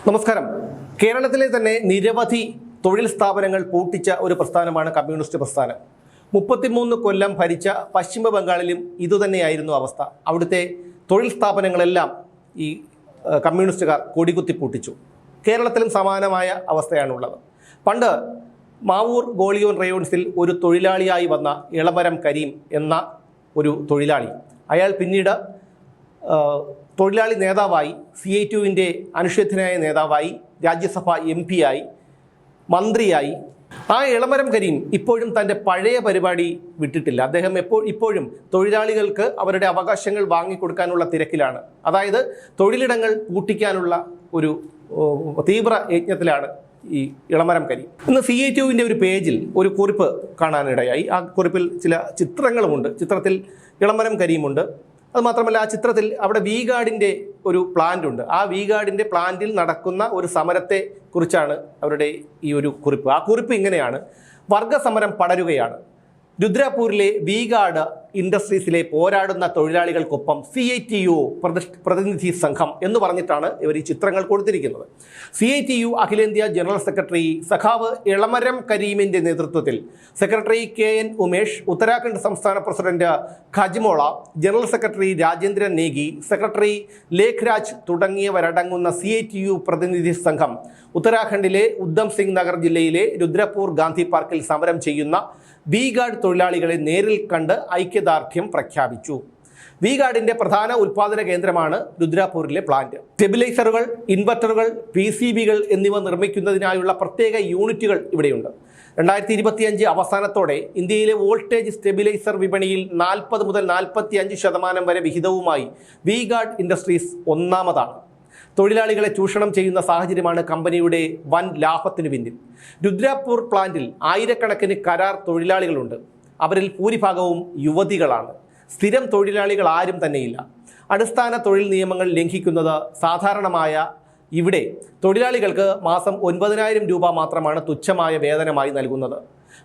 നമസ്കാരം. കേരളത്തിലെ തന്നെ നിരവധി തൊഴിൽ സ്ഥാപനങ്ങൾ പൂട്ടിച്ച ഒരു പ്രസ്ഥാനമാണ് കമ്മ്യൂണിസ്റ്റ് പ്രസ്ഥാനം. 33 കൊല്ലം ഭരിച്ച പശ്ചിമ ബംഗാളിലും ഇതുതന്നെയായിരുന്നു അവസ്ഥ. അവിടുത്തെ തൊഴിൽ സ്ഥാപനങ്ങളെല്ലാം ഈ കമ്മ്യൂണിസ്റ്റുകാർ കൊടികുത്തി പൂട്ടിച്ചു. കേരളത്തിലും സമാനമായ അവസ്ഥയാണുള്ളത്. പണ്ട് മാവൂർ ഗോളിയോൺ റയോൺസിൽ ഒരു തൊഴിലാളിയായി വന്ന ഇളമരം കരീം എന്ന ഒരു തൊഴിലാളി, അയാൾ പിന്നീട് തൊഴിലാളി നേതാവായി, CITUവിൻ്റെ അനുഷ്ഠിതനായ നേതാവായി, രാജ്യസഭ MP ആയി, മന്ത്രിയായി. ആ ഇളമരം കരീം ഇപ്പോഴും തൻ്റെ പഴയ പരിപാടി വിട്ടിട്ടില്ല. അദ്ദേഹം ഇപ്പോഴും തൊഴിലാളികൾക്ക് അവരുടെ അവകാശങ്ങൾ വാങ്ങിക്കൊടുക്കാനുള്ള തിരക്കിലാണ്. അതായത് തൊഴിലിടങ്ങൾ പൂട്ടിക്കാനുള്ള ഒരു തീവ്ര യജ്ഞത്തിലാണ് ഈ ഇളമരം കരീം. ഇന്ന് CITUവിൻ്റെ ഒരു പേജിൽ ഒരു കുറിപ്പ് കാണാനിടയായി. ആ കുറിപ്പിൽ ചില ചിത്രങ്ങളുമുണ്ട്. ചിത്രത്തിൽ ഇളമരം കരീമുണ്ട്. അതുമാത്രമല്ല, ആ ചിത്രത്തിൽ അവിടെ V-ഗാർഡിൻ്റെ ഒരു പ്ലാന്റ് ഉണ്ട്. ആ V-ഗാർഡിൻ്റെ പ്ലാന്റിൽ നടക്കുന്ന ഒരു സമരത്തെ കുറിച്ചാണ് അവരുടെ ഈ ഒരു കുറിപ്പ്. ആ കുറിപ്പ് ഇങ്ങനെയാണ്: വർഗസമരം പടരുകയാണ്. രുദ്രപൂരിലെ V-ഗാർഡ് ഇൻഡസ്ട്രീസിലെ പോരാടുന്ന തൊഴിലാളികൾക്കൊപ്പം CITU പ്രതിനിധി സംഘം എന്ന് പറഞ്ഞിട്ടാണ് ഇവർ ഈ ചിത്രങ്ങൾ കൊടുത്തിരിക്കുന്നത്. CITU അഖിലേന്ത്യാ ജനറൽ സെക്രട്ടറി സഖാവ് ഇളമരം കരീമിൻ്റെ നേതൃത്വത്തിൽ സെക്രട്ടറി KN ഉമേഷ്, ഉത്തരാഖണ്ഡ് സംസ്ഥാന പ്രസിഡന്റ് ഖജ്മോള, general secretary Rajendran Negi, secretary Lekhraj തുടങ്ങിയവരടങ്ങുന്ന CITU പ്രതിനിധി സംഘം ഉത്തരാഖണ്ഡിലെ ഉദ്ധം സിംഗ് നഗർ ജില്ലയിലെ രുദ്രപൂർ ഗാന്ധി പാർക്കിൽ സമരം ചെയ്യുന്ന V-ഗാർഡ് തൊഴിലാളികളെ നേരിൽ കണ്ട് ഐക്യദാർഢ്യം പ്രഖ്യാപിച്ചു. V-ഗാർഡിന്റെ പ്രധാന ഉൽപാദന കേന്ദ്രമാണ് രുദ്രപൂരിലെ പ്ലാന്റ്. സ്റ്റെബിലൈസറുകൾ, ഇൻവെർട്ടറുകൾ, PCBകൾ എന്നിവ നിർമ്മിക്കുന്നതിനായുള്ള പ്രത്യേക യൂണിറ്റുകൾ ഇവിടെയുണ്ട്. 2025 അവസാനത്തോടെ ഇന്ത്യയിലെ വോൾട്ടേജ് സ്റ്റെബിലൈസർ വിപണിയിൽ 40 മുതൽ 45% വരെ വിഹിതവുമായി V-ഗാർഡ് ഇൻഡസ്ട്രീസ് ഒന്നാമതാണ്. തൊഴിലാളികളെ ചൂഷണം ചെയ്യുന്ന സാഹചര്യമാണ് കമ്പനിയുടെ വൻ ലാഭത്തിന് പിന്നിൽ. രുദ്രപൂർ പ്ലാന്റിൽ ആയിരക്കണക്കിന് കരാർ തൊഴിലാളികളുണ്ട്. അവരിൽ ഭൂരിഭാഗവും യുവതികളാണ്. സ്ഥിരം തൊഴിലാളികൾ ആരും തന്നെയില്ല. അടിസ്ഥാന തൊഴിൽ നിയമങ്ങൾ ലംഘിക്കുന്നത് സാധാരണമായ ഇവിടെ തൊഴിലാളികൾക്ക് മാസം 9,000 രൂപ മാത്രമാണ് തുച്ഛമായ വേതനമായി നൽകുന്നത്.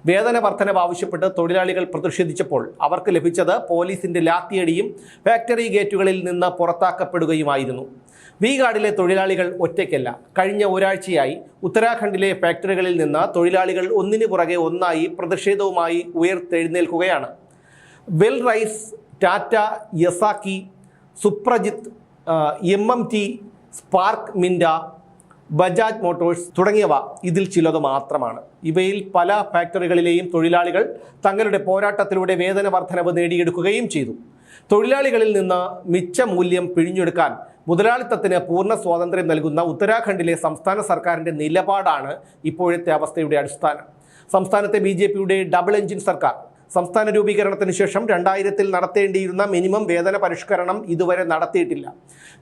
വേതന വർധനവ് ആവശ്യപ്പെട്ട് തൊഴിലാളികൾ പ്രതിഷേധിച്ചപ്പോൾ അവർക്ക് ലഭിച്ചത് പോലീസിന്റെ ലാത്തിയടിയും ഫാക്ടറി ഗേറ്റുകളിൽ നിന്ന് പുറത്താക്കപ്പെടുകയുമായിരുന്നു. V-ഗാർഡിലെ തൊഴിലാളികൾ ഒറ്റയ്ക്കല്ല. കഴിഞ്ഞ ഒരാഴ്ചയായി ഉത്തരാഖണ്ഡിലെ ഫാക്ടറികളിൽ നിന്ന് തൊഴിലാളികൾ ഒന്നിനു പുറകെ ഒന്നായി പ്രതിഷേധവുമായി ഉയർത്തെഴുന്നേൽക്കുകയാണ്. Well Rise, Tata, Yazaki, Suprajit, MMT, Spark Minda, Bajaj Motors തുടങ്ങിയവ ഇതിൽ ചിലത് മാത്രമാണ്. ഇവയിൽ പല ഫാക്ടറികളിലെയും തൊഴിലാളികൾ തങ്ങളുടെ പോരാട്ടത്തിലൂടെ വേതന വർധനവ് നേടിയെടുക്കുകയും ചെയ്തു. തൊഴിലാളികളിൽ നിന്ന് മിച്ച മൂല്യം പിഴിഞ്ഞെടുക്കാൻ മുതലാളിത്തത്തിന് പൂർണ്ണ സ്വാതന്ത്ര്യം നൽകുന്ന ഉത്തരാഖണ്ഡിലെ സംസ്ഥാന സർക്കാരിൻ്റെ നിലപാടാണ് ഇപ്പോഴത്തെ അവസ്ഥയുടെ അടിസ്ഥാനം. സംസ്ഥാനത്തെ BJPയുടെ ഡബിൾ എഞ്ചിൻ സർക്കാർ സംസ്ഥാന രൂപീകരണത്തിന് ശേഷം 2000-ൽ നടത്തേണ്ടിയിരുന്ന മിനിമം വേതന പരിഷ്കരണം ഇതുവരെ നടത്തിയിട്ടില്ല.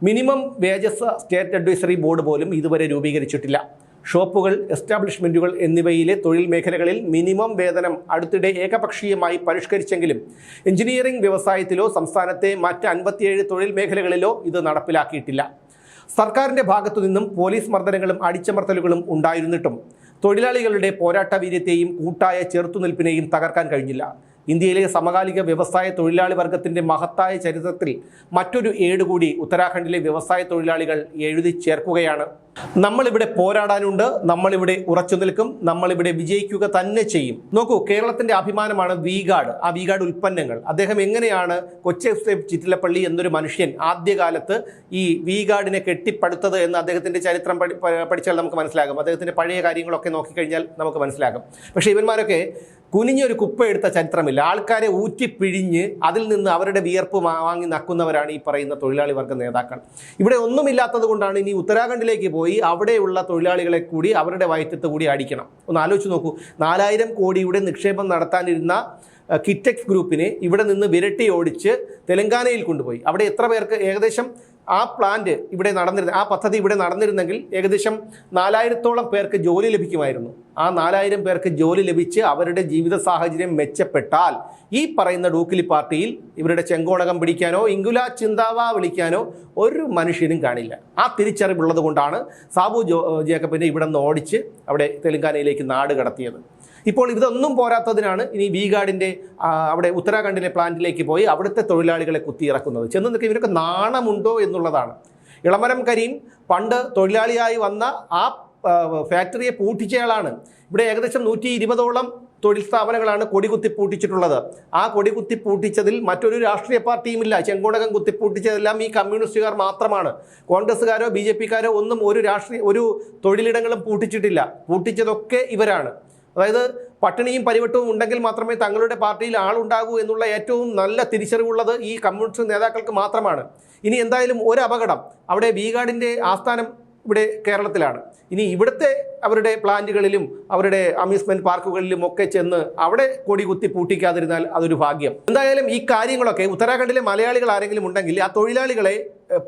Minimum wages state advisory board പോലും ഇതുവരെ രൂപീകരിച്ചിട്ടില്ല. ഷോപ്പുകൾ, എസ്റ്റാബ്ലിഷ്മെൻറ്റുകൾ എന്നിവയിലെ തൊഴിൽ മേഖലകളിൽ മിനിമം വേതനം അടുത്തിടെ ഏകപക്ഷീയമായി പരിഷ്കരിച്ചെങ്കിലും എഞ്ചിനീയറിംഗ് വ്യവസായത്തിലോ സംസ്ഥാനത്തെ മറ്റ് 57 തൊഴിൽ മേഖലകളിലോ ഇത് നടപ്പിലാക്കിയിട്ടില്ല. സർക്കാരിൻ്റെ ഭാഗത്തു നിന്നും പോലീസ് മർദ്ദനങ്ങളും അടിച്ചമർത്തലുകളും ഉണ്ടായിരുന്നിട്ടും തൊഴിലാളികളുടെ പോരാട്ട വീര്യത്തെയും കൂട്ടായ ചെറുത്തുനിൽപ്പിനെയും തകർക്കാൻ കഴിഞ്ഞില്ല. ഇന്ത്യയിലെ സമകാലിക വ്യവസായ തൊഴിലാളി വർഗത്തിൻ്റെ മഹത്തായ ചരിത്രത്തിൽ മറ്റൊരു ഏട് കൂടി ഉത്തരാഖണ്ഡിലെ വ്യവസായ തൊഴിലാളികൾ എഴുതി ചേർക്കുകയാണ്. നമ്മളിവിടെ പോരാടാനുണ്ട്, നമ്മളിവിടെ ഉറച്ചു നിൽക്കും, നമ്മളിവിടെ വിജയിക്കുക തന്നെ ചെയ്യും. നോക്കൂ, കേരളത്തിൻ്റെ അഭിമാനമാണ് V-ഗാർഡ്. ആ V-ഗാർഡ് ഉൽപ്പന്നങ്ങൾ. അദ്ദേഹം എങ്ങനെയാണ് കൊച്ചേഫ് ചിറ്റിലപ്പള്ളി എന്നൊരു മനുഷ്യൻ ആദ്യകാലത്ത് ഈ V-ഗാർഡിനെ കെട്ടിപ്പടുത്തത് എന്ന് അദ്ദേഹത്തിൻ്റെ ചരിത്രം പഠിച്ചാൽ നമുക്ക് മനസ്സിലാകും. അദ്ദേഹത്തിൻ്റെ പഴയ കാര്യങ്ങളൊക്കെ നോക്കിക്കഴിഞ്ഞാൽ നമുക്ക് മനസ്സിലാകും. പക്ഷേ ഇവന്മാരൊക്കെ കുനിഞ്ഞൊരു കുപ്പ എടുത്ത ചരിത്രമില്ല. ആൾക്കാരെ ഊറ്റിപ്പിഴിഞ്ഞ് അതിൽ നിന്ന് അവരുടെ വിയർപ്പ് വാങ്ങി നക്കുന്നവരാണ് ഈ പറയുന്ന തൊഴിലാളി വർഗ നേതാക്കൾ. ഇവിടെ ഒന്നുമില്ലാത്തത് കൊണ്ടാണ് ഇനി ഉത്തരാഖണ്ഡിലേക്ക് പോയി അവിടെയുള്ള തൊഴിലാളികളെ കൂടി അവരുടെ വയറ്റത്ത് കൂടി അടിക്കണം. ഒന്ന് ആലോചിച്ച് നോക്കൂ. 4000 കോടിയുടെ നിക്ഷേപം നടത്താനിരുന്ന കിറ്റെക്സ് ഗ്രൂപ്പിനെ ഇവിടെ നിന്ന് വിരട്ടി ഓടിച്ച് തെലങ്കാനയിൽ കൊണ്ടുപോയി. അവിടെ എത്ര പേർക്ക് ഏകദേശം ആ പദ്ധതി ഇവിടെ നടന്നിരുന്നെങ്കിൽ ഏകദേശം 4000-ഓളം പേർക്ക് ജോലി ലഭിക്കുമായിരുന്നു. ആ 4000 പേർക്ക് ജോലി ലഭിച്ച് അവരുടെ ജീവിത സാഹചര്യം മെച്ചപ്പെട്ടാൽ ഈ പറയുന്ന ഡൂക്കിലി പാർട്ടിയിൽ ഇവരുടെ ചെങ്കോണകം പിടിക്കാനോ ഇംഗുല ചിന്താവ വിളിക്കാനോ ഒരു മനുഷ്യനും കാണില്ല. ആ തിരിച്ചറിവുള്ളത് കൊണ്ടാണ് സാബു ജേക്കബിനെ ഇവിടെ നിന്ന് ഓടിച്ച് അവിടെ തെലങ്കാനയിലേക്ക് നാട് കടത്തിയത്. ഇപ്പോൾ ഇതൊന്നും പോരാത്തതിനാണ് ഇനി V-ഗാർഡിൻ്റെ അവിടെ ഉത്തരാഖണ്ഡിലെ പ്ലാന്റിലേക്ക് പോയി അവിടുത്തെ തൊഴിലാളികളെ കുത്തിയിറക്കുന്നത്. ചെന്ന് നിൽക്കുക ഇവരൊക്കെ നാണമുണ്ടോ എന്നുള്ളതാണ്. ഇളമരം കരീം പണ്ട് തൊഴിലാളിയായി വന്ന ആ ഫാക്ടറിയെ പൂട്ടിച്ചയാളാണ്. ഇവിടെ ഏകദേശം 120ഓളം തൊഴിൽ സ്ഥാപനങ്ങളാണ് കൊടികുത്തി പൂട്ടിച്ചിട്ടുള്ളത്. ആ കൊടികുത്തി പൂട്ടിച്ചതിൽ മറ്റൊരു രാഷ്ട്രീയ പാർട്ടിയുമില്ല. ചെങ്കോടകം കുത്തിപ്പൂട്ടിച്ചതെല്ലാം ഈ കമ്മ്യൂണിസ്റ്റുകാർ മാത്രമാണ്. കോൺഗ്രസ്സുകാരോ BJP-ക്കാരോ ഒന്നും ഒരു തൊഴിലിടങ്ങളും പൂട്ടിച്ചിട്ടില്ല. പൂട്ടിച്ചതൊക്കെ ഇവരാണ്. അതായത് പട്ടിണിയും പരിവട്ടവും ഉണ്ടെങ്കിൽ മാത്രമേ തങ്ങളുടെ പാർട്ടിയിൽ ആളുണ്ടാകൂ എന്നുള്ള ഏറ്റവും നല്ല തിരിച്ചറിവുള്ളത് ഈ കമ്മ്യൂണിസ്റ്റ് നേതാക്കൾക്ക് മാത്രമാണ്. ഇനി എന്തായാലും ഒരു അപകടം, അവിടെ V-ഗാർഡിൻ്റെ ആസ്ഥാനം ഇവിടെ കേരളത്തിലാണ്. ഇനി ഇവിടുത്തെ അവരുടെ പ്ലാന്റുകളിലും അവരുടെ അമ്യൂസ്മെന്റ് പാർക്കുകളിലും ഒക്കെ ചെന്ന് അവിടെ കൊടി കുത്തി പൂട്ടിക്കാതിരുന്നാൽ അതൊരു ഭാഗ്യം. എന്തായാലും ഈ കാര്യങ്ങളൊക്കെ ഉത്തരാഖണ്ഡിലെ മലയാളികൾ ആരെങ്കിലും ഉണ്ടെങ്കിൽ ആ തൊഴിലാളികളെ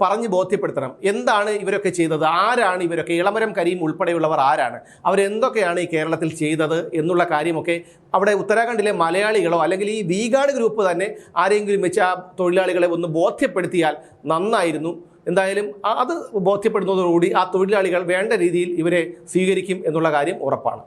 പറഞ്ഞ് ബോധ്യപ്പെടുത്തണം. എന്താണ് ഇവരൊക്കെ ചെയ്തത്, ആരാണ് ഇവരൊക്കെ, ഇളമരം കരീം ഉൾപ്പെടെയുള്ളവർ ആരാണ്, അവരെന്തൊക്കെയാണ് ഈ കേരളത്തിൽ ചെയ്തത് എന്നുള്ള കാര്യമൊക്കെ അവിടെ ഉത്തരാഖണ്ഡിലെ മലയാളികളോ അല്ലെങ്കിൽ ഈ V-ഗാർഡ് ഗ്രൂപ്പ് തന്നെ ആരെങ്കിലും വെച്ച് ആ തൊഴിലാളികളെ ഒന്ന് ബോധ്യപ്പെടുത്തിയാൽ നന്നായിരുന്നു. എന്തായാലും അത് ബോധ്യപ്പെടുന്നതോടുകൂടി ആ തൊഴിലാളികൾ വേണ്ട രീതിയിൽ ഇവരെ സ്വീകരിക്കും എന്നുള്ള കാര്യം ഉറപ്പാണ്.